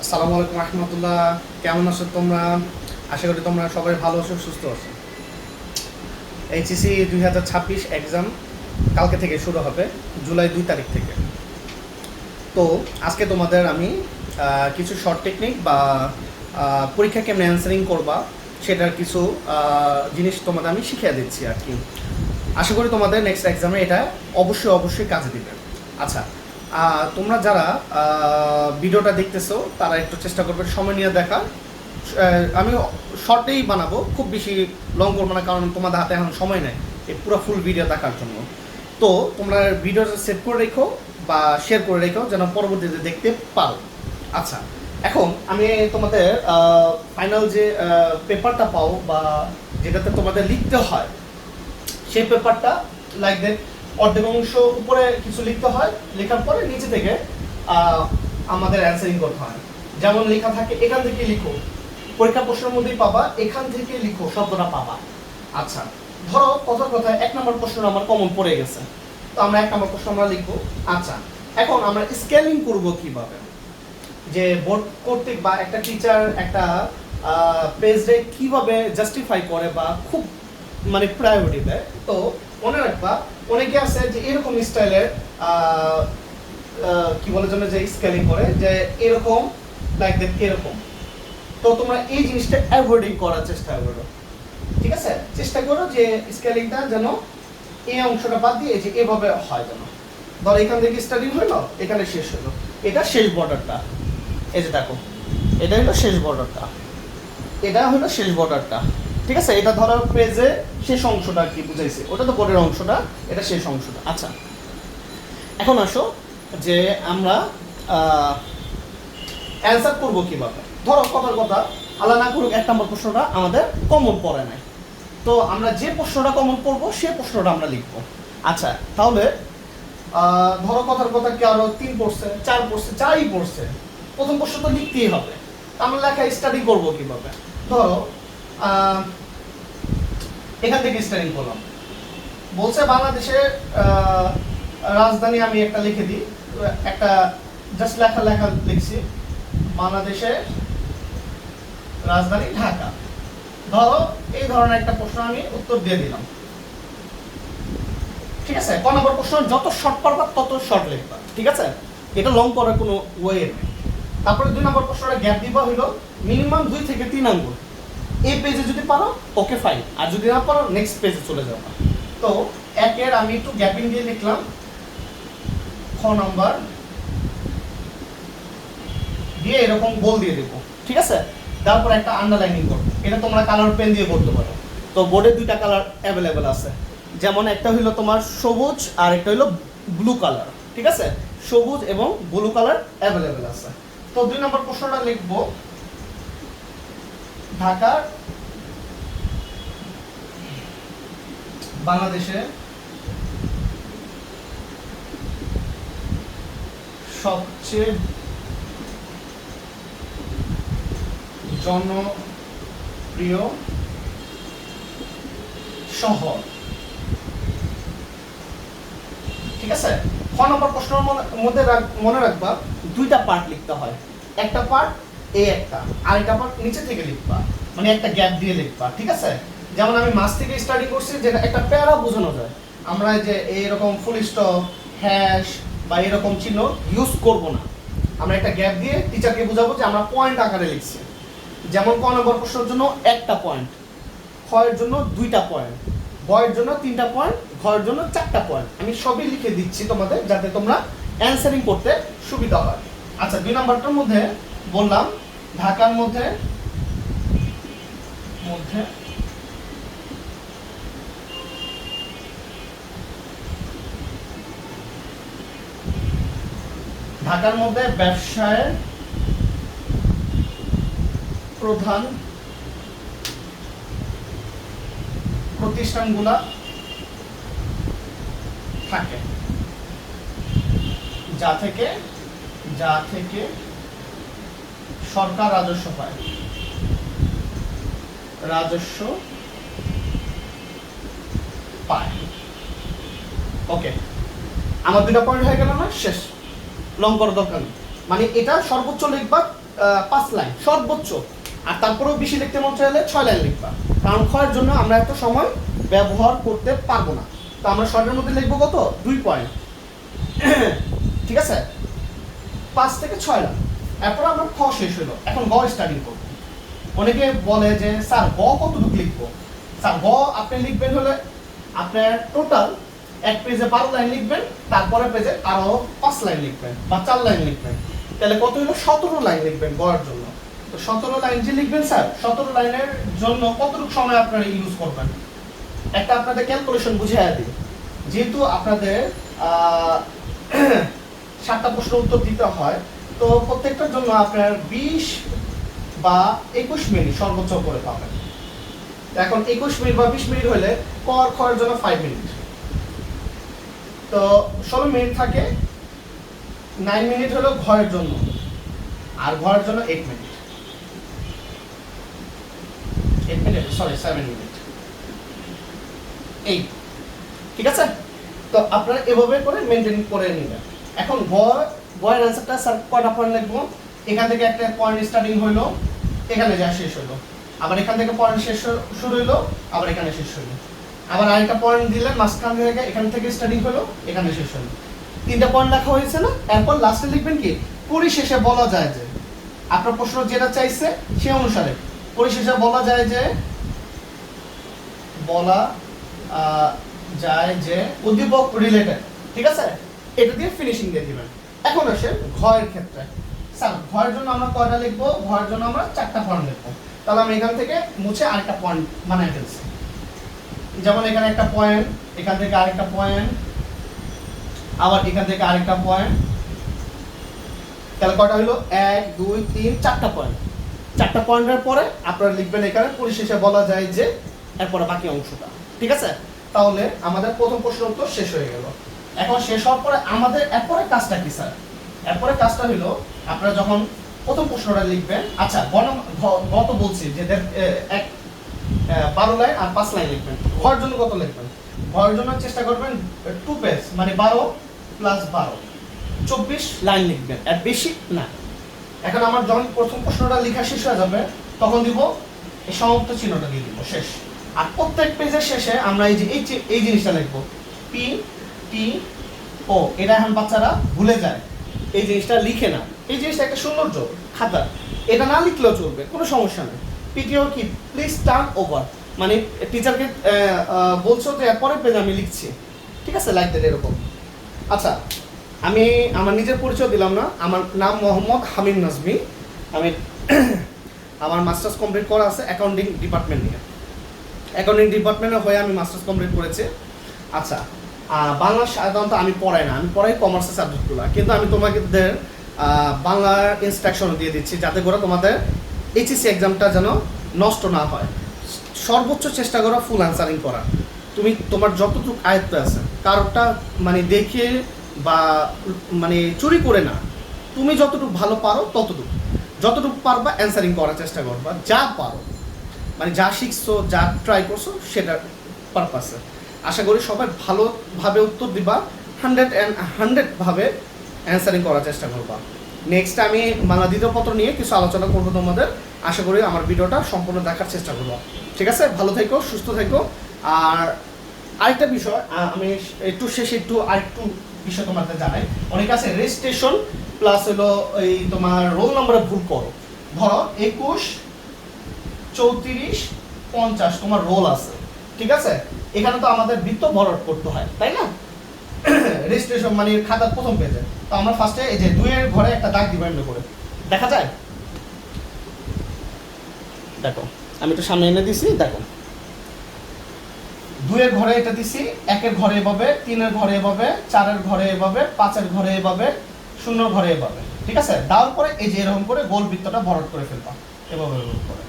আসসালামু আলাইকুম রহমতুল্লাহ। কেমন আছো তোমরা? আশা করি তোমরা সবাই ভালো আছো, সুস্থ আছো। এইচএসসি 2026 এক্সাম কালকে থেকে শুরু হবে, জুলাই 2 তারিখ থেকে। তো আজকে তোমাদের আমি কিছু শর্ট টেকনিক বা পরীক্ষা কেমন অ্যান্সারিং করবা সেটার কিছু জিনিস তোমাদের আমি শিখিয়ে দিচ্ছি আর কি। আশা করি তোমাদের নেক্সট এক্সামে এটা অবশ্যই কাজে দিবে। আচ্ছা, তোমরা যারা ভিডিওটা দেখতেছো তারা একটু চেষ্টা করবে সময় নিয়ে দেখা। আমি শর্টেই বানাবো, খুব বেশি লং করবো না, কারণ তোমাদের হাতে এখন সময় নেই এই পুরো ফুল ভিডিও দেখার জন্য। তো তোমরা ভিডিওটা সেভ করে রেখো বা শেয়ার করে রেখো যেন পরবর্তীতে দেখতে পারো। আচ্ছা, এখন আমি তোমাদের ফাইনাল যে পেপারটা পাও বা যেটাতে তোমাদের লিখতে হয় সেই পেপারটা লাইক দেন অর্ধেক অংশ উপরে কিছু লিখতে হয়, লেখার পরে নিচে থেকে আমাদের অ্যান্সারিং করতে হয়। যেমন লেখা থাকে এখান থেকে লিখো, পরীক্ষা প্রশ্নের মধ্যেই পাবা এখান থেকে লিখো শব্দটা পাবা। আচ্ছা, ধরো কথায় 1 নম্বর প্রশ্ন আমার কমন পড়ে গেছে, তো আমরা 1 নম্বর প্রশ্ন আমরা লিখবো। আচ্ছা, এখন আমরা স্কেলিং করব কিভাবে, যে বোর্ড কর্তৃক বা একটা টিচার একটা পেজে কিভাবে জাস্টিফাই করে বা খুব মানে প্রায়োরিটি দেয়। তো মনে রাখবা অনেকে আছে যে এরকম স্টাইলের কি বলে জন্য যে স্কেলিং করে যে এরকম লাইক দ্যাট এরকম। তো তোমরা এই জিনিসটা অ্যাভয়েডিং করার চেষ্টা করো, ঠিক আছে? চেষ্টা করো যে স্কেলিংটা যেন এই অংশটা বাদ দিয়ে যে এভাবে হয়, যেন ধর এখান থেকে স্টার্টিং হলো এখানে শেষ হলো, এটা শেষ বর্ডারটা। এই যে দেখো এটা হলো শেষ বর্ডারটা, এটা হলো শেষ বর্ডারটা, ঠিক আছে? এটা ধরো পেজে শেষ অংশটা কি বুঝাইছে, ওটা তো বোর্ডের অংশটা, এটা শেষ অংশটা। আচ্ছা, এখন আসো যে আমরা অ্যান্সার করবো কিভাবে। ধরো কথার কথা আল্লাহ না করুক 1 নম্বর প্রশ্নটা আমাদের কমন পড়ে নাই, তো আমরা যে প্রশ্নটা কমন পড়বো সেই প্রশ্নটা আমরা লিখবো। আচ্ছা, তাহলে ধরো কথার কথা কি আরো 3 পড়ছে, 4 পড়ছে, 4ই পড়ছে, প্রথম প্রশ্ন তো লিখতেই হবে। আমরা লেখা স্টাডি করবো কিভাবে? ধরো এখান থেকে স্টাডি করলাম, বলছে বাংলাদেশের রাজধানী, আমি একটা লিখে দিই, একটা জাস্ট লেখা লিখছি, বাংলাদেশের রাজধানী ঢাকা। ধরো এই ধরনের একটা প্রশ্ন আমি উত্তর দিয়ে দিলাম, ঠিক আছে? ক নম্বর প্রশ্ন যত শর্ট পারবা তত শর্ট লিখবা, ঠিক আছে? এটা লং করার কোনো ওয়ে নেই। তারপরে 2 নম্বর প্রশ্নটা গ্যাপ দিবা হলো মিনিমাম 2 থেকে 3 আঙ্গুল। এই পেজে যদি পারো ওকে ফাইন, আর যদি না পারো নেক্সট পেজে চলে যাবা। তো একের আমি একটু গ্যাপিং দিয়ে লিখলাম, খ নাম্বার দিয়ে এরকম গোল দিয়ে দেবো, ঠিক আছে? তারপর একটা আন্ডারলাইনিং করবো, এটা তোমরা কালার পেন দিয়ে করতে পারো। তো বোর্ডে 2টা কালার অ্যাভেলেবেল আছে, যেমন একটা হইলো তোমার সবুজ আর একটা হইলো ব্লু কালার, ঠিক আছে? সবুজ এবং ব্লু কালার অ্যাভেলেবেল আছে। তো 2 নম্বর প্রশ্নটা লিখবো ঢাকার বাংলাদেশে সবচেয়ে জনপ্রিয় শহর, ঠিক আছে? খ নম্বর প্রশ্নের মধ্যে মনে রাখবা 2টা পার্ট লিখতে হয়, একটা পার্ট এই একটা, আরেকটা পার্ট নিচে থেকে লিখবা, মানে একটা গ্যাপ দিয়ে লিখবা, ঠিক আছে? যেমন আমি মাস থেকে স্টাডি করছি, যেটা একটা প্যারা বোঝানো যায়, আমরা যে এইরকম ফুল স্টপ, হ্যাশ বা এরকম চিহ্ন ইউজ করব না, আমরা একটা গ্যাপ দিয়ে টিচারকে বোঝাবো যে আমরা পয়েন্ট আকারে লিখছি। যেমন ক নম্বর প্রশ্নের জন্য একটা পয়েন্ট, খ এর জন্য 2টা পয়েন্ট, গ এর জন্য 3টা পয়েন্ট, ঘ এর জন্য 4টা পয়েন্ট। আমি সবই লিখে দিচ্ছি তোমাদের যাতে তোমরা অ্যানসারিং করতে সুবিধা হয়। আচ্ছা, 2 নম্বরটার মধ্যে বললাম ঢাকার মধ্যে মধ্যে ঢাকার মধ্যে ব্যবসায়ের প্রধান প্রতিষ্ঠানগুলা থাকে, যা থেকে সরকার রাজস্ব পায়, ওকে, আমার 2টা পয়েন্ট হয়ে গেল না? শেষ, লং করার দরকার নেই। মানে এটা সর্বোচ্চ লিখবা 5 লাইন সর্বোচ্চ, আর তারপরেও বেশি লিখতে মন চাইলে 6 লাইন লিখবা, কারণ ক্ষয়ের জন্য আমরা এত সময় ব্যবহার করতে পারবো না। তো আমরা শর্টের মধ্যে লিখবো কত 2 পয়েন্ট, ঠিক আছে, 5 থেকে 6 লাইন। এরপর আমরা খ শেষ হলো, এখন গ স্টাডি করবো। অনেকে বলে যে স্যার গ কতটুকু লিখবো? স্যার গ আপনি লিখবেন হলে আপনার টোটাল এক পেজে 12 লাইন লিখবেন, তারপরে পেজে আরো 5 লাইন লিখবেন বা 4 লাইন লিখবেন, তাহলে কত হলো 17 লাইন লিখবেন গড়ের জন্য। তো 17 লাইন যে লিখবেন স্যার, 17 লাইনের জন্য কতটুকু সময় আপনারা ইউজ করবেন একটা আপনাদের ক্যালকুলেশন বুঝিয়ে দিই। যেহেতু আপনাদের 7টা প্রশ্ন উত্তর দিতে হয়, তো প্রত্যেকটার জন্য আপনার 20 বা 21 মিনিট সর্বোচ্চ করে পাবেন। এখন 21 মিনিট বা 20 মিনিট হলে খয়ের জন্য 5 মিনিট, তো 16 মিনিট থাকে, 9 মিনিট হলো ঘরের জন্য, আর ঘরের জন্য 8 মিনিট, 7 মিনিট, এই ঠিক আছে। তো আপনারা এভাবে করে মেনটেন করে নেবেন। এখন গয়ের অ্যান্সারটা স্যার কয়টা পয়েন্ট লিখবো? এখান থেকে একটা পয়েন্ট স্টার্টিং হইলো, এখানে যা শেষ হলো, আবার এখান থেকে পয়েন্ট শেষ শুরু হইলো, আবার এখানে শেষ হইলো, আবার আরেকটা পয়েন্ট দিলেন মাঝখান থেকে, এখান থেকে স্টার্টিং হলো, এখানে শেষ হলো। 3টা পয়েন্ট লেখা হয়েছে না? এরপর লাস্টে লিখবেন কি, পরিশেষে বলা যায় যে, আপনার প্রশ্ন যেটা চাইছে সে অনুসারে পরিশেষে বলা যায় যে উদ্দীপক রিলেটেড, ঠিক আছে, এটা দিয়ে ফিনিশিং দিয়ে দিবেন। এখন আসে ঘয়ের ক্ষেত্রে। স্যার ঘয়ের জন্য আমরা কয়টা লিখবো? ঘয়ের জন্য আমরা 4টা পয়েন্ট লিখবো। তাহলে আমি এখান থেকে মুছে আরেকটা পয়েন্ট বানাই ফেলছি, যেমন এখানে একটা পয়েন্ট, এখান থেকে আরেকটা পয়েন্ট, আবার এখান থেকে আরেকটা পয়েন্ট, তাহলে কয়টা হলো 1 2 3 4টা পয়েন্ট। 4টা পয়েন্টের পরে আপনারা লিখবেন এখানে পরিশেষে বলা যায় যে, এরপরে বাকি অংশটা, ঠিক আছে। তাহলে আমাদের প্রথম প্রশ্ন উত্তর শেষ হয়ে গেল। এখন শেষ হওয়ার পরে আমাদের এরপরে কাজটা কি স্যার? এরপরে কাজটা হলো আপনারা যখন প্রথম প্রশ্নটা লিখবেন, আচ্ছা গত বলছি যে 12 লাইন আর 5 লাইন লিখবেন। ঘরের জন্য কত লিখবেন? ঘরের জন্য চেষ্টা করবেন 2 পেজ, মানে 12 + 12 24 লাইন লিখবেন, আর বেশি না। এখন আমার যখন প্রথম প্রশ্নটা লেখা শেষ হয়ে যাবে, তখন দিব এই সমাপ্ত চিহ্নটা দিয়ে দিব, শেষ। আর প্রত্যেক পেজের শেষে আমরা এই জিনিসটা লিখবো, পি টি ও। এটা এখন বাচ্চারা ভুলে যায়, এই জিনিসটা লিখে না। এই জিনিসটা একটা সৌন্দর্য খাতা, এটা না লিখলেও চলবে, কোনো সমস্যা নেই। পিটিও কি, প্লিজ টার্ন ওভার, মানে টিচারকে বলছো যে পরের পেজে আমি লিখছি, ঠিক আছে, লাইক দ্যাট, এরকম। আচ্ছা, আমি আমার নিজের পরিচয় দিলাম না। আমার নাম মোহাম্মদ হামিম নাজমি। আমি আমার মাস্টার্স কমপ্লিট করা আছে অ্যাকাউন্টিং ডিপার্টমেন্ট নিয়ে। অ্যাকাউন্টিং ডিপার্টমেন্টে হয়ে আমি মাস্টার্স কমপ্লিট করেছি। আচ্ছা, বাংলা সাধারণত আমি পড়াই না, আমি পড়াই কমার্সের সাবজেক্টগুলো, কিন্তু আমি তোমাদের বাংলার ইনস্ট্রাকশন দিয়ে দিচ্ছি, যাতে করে তোমাদের এইচএসসি এক্সামটা যেন নষ্ট না হয়। সর্বোচ্চ চেষ্টা করো ফুল অ্যান্সারিং করা। তুমি তোমার যতটুকু আয়ত্ত আছে, কারোরটা মানে দেখে বা মানে চুরি করে না, তুমি যতটুকু ভালো পারো যতটুকু পারবা অ্যান্সারিং করার চেষ্টা করবা, যা পারো, মানে যা শিখছো, যা ট্রাই করছো সেটার পারপাসে। আশা করি সবাই ভালোভাবে উত্তর দিবা, 100 ভাবে অ্যান্সারিং করার চেষ্টা করবা। নেক্সট আমি বাংলা দ্বিতীয় পত্র নিয়ে কিছু আলোচনা করবো তোমাদের। আশা করি আমার ভিডিওটা সম্পূর্ণ দেখার চেষ্টা করবো, ঠিক আছে। ভালো থেকো, সুস্থ থেকো। আর আরেকটা বিষয় আমি একটু শেষে আরেকটু বিষয় তোমাদের জানাই। অনেক আছে রেজিস্ট্রেশন প্লাস হলো এই তোমার রোল নাম্বারে ভুল করো। ধরো 21 34 50 তোমার রোল আছে, ঠিক আছে। এখানে তো আমাদের বৃত্ত ভরাট করতে হয়, তাই না? রেজিস্ট্রেশন মানে খাতার প্রথম পেজে। তো আমরা ফার্স্টে এই যে 2 এর ঘরে একটা দাগ দিব, এমনি করে দেখা যায়। দেখো আমি একটু সামনে এনে দিছি, দেখো 2 এর ঘরে এটা দিছি, 1 এর ঘরে এভাবে, 3 এর ঘরে এভাবে, 4 এর ঘরে এভাবে, 5 এর ঘরে এভাবে, 0 এর ঘরে এভাবে, ঠিক আছে। দেওয়ার পরে এই যে এরকম করে গোল বৃত্তটা ভরাট করে ফেলবা, এভাবে করে,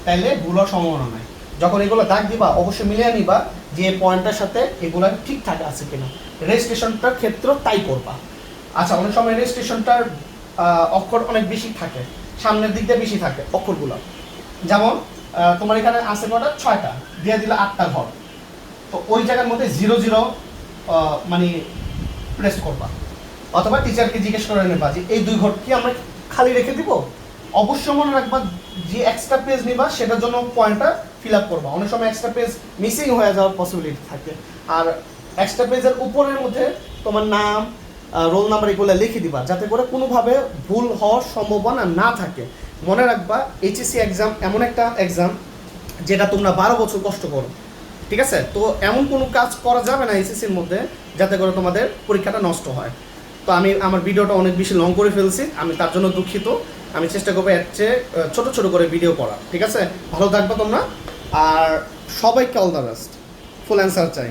তাইলে ভুল হওয়ার সম্ভাবনা নাই। যখন এগুলো দাগ দিবা অবশ্যই মিলিয়ে নিবা যে পয়েন্টের সাথে এগুলো ঠিকঠাক আছে কিনা। রেজিস্ট্রেশনটার ক্ষেত্রে তাই করবা। আচ্ছা, অনেক সময় রেজিস্ট্রেশনটার অক্ষর অনেক বেশি থাকে, সামনের দিক দিয়ে বেশি থাকে অক্ষরগুলো। যেমন তোমার এখানে আছে কটা, 6টা, দিয়ে দিলে 8টা ঘর, তো ওই জায়গার মধ্যে 0 0 মানে প্রেস করবা, অথবা টিচারকে জিজ্ঞেস করে নেবা যে এই 2 ঘর কি আমরা খালি রেখে দিব। অবশ্যই মনে রাখবা যে এক্সট্রা পেজ নিবা সেটার জন্য পয়েন্টটা ফিল আপ করবা। অনেক সময় এক্সট্রা পেজ মিসিং হয়ে যাওয়ার পসিবিলিটি থাকে। আর এক্সট্রা পেজের উপরের মধ্যে তোমার নাম, রোল নাম্বার এগুলো লিখে দিবা, যাতে করে কোনোভাবে ভুল হওয়ার সম্ভাবনা না থাকে। মনে রাখবা এইচএসসি এক্সাম এমন একটা এক্সাম যেটা তোমরা 12 বছর কষ্ট করো, ঠিক আছে? তো এমন কোনো কাজ করা যাবে না এইচএসসির মধ্যে যাতে করে তোমাদের পরীক্ষাটা নষ্ট হয়। তো আমি আমার ভিডিওটা অনেক বেশি লং করে ফেলছি, আমি তার জন্য দুঃখিত। আমি চেষ্টা করবো এর চেয়ে ছোটো ছোটো করে ভিডিও করা, ঠিক আছে? ভালো থাকবে তোমরা, আর সবাইকে all the best, full answer চাই।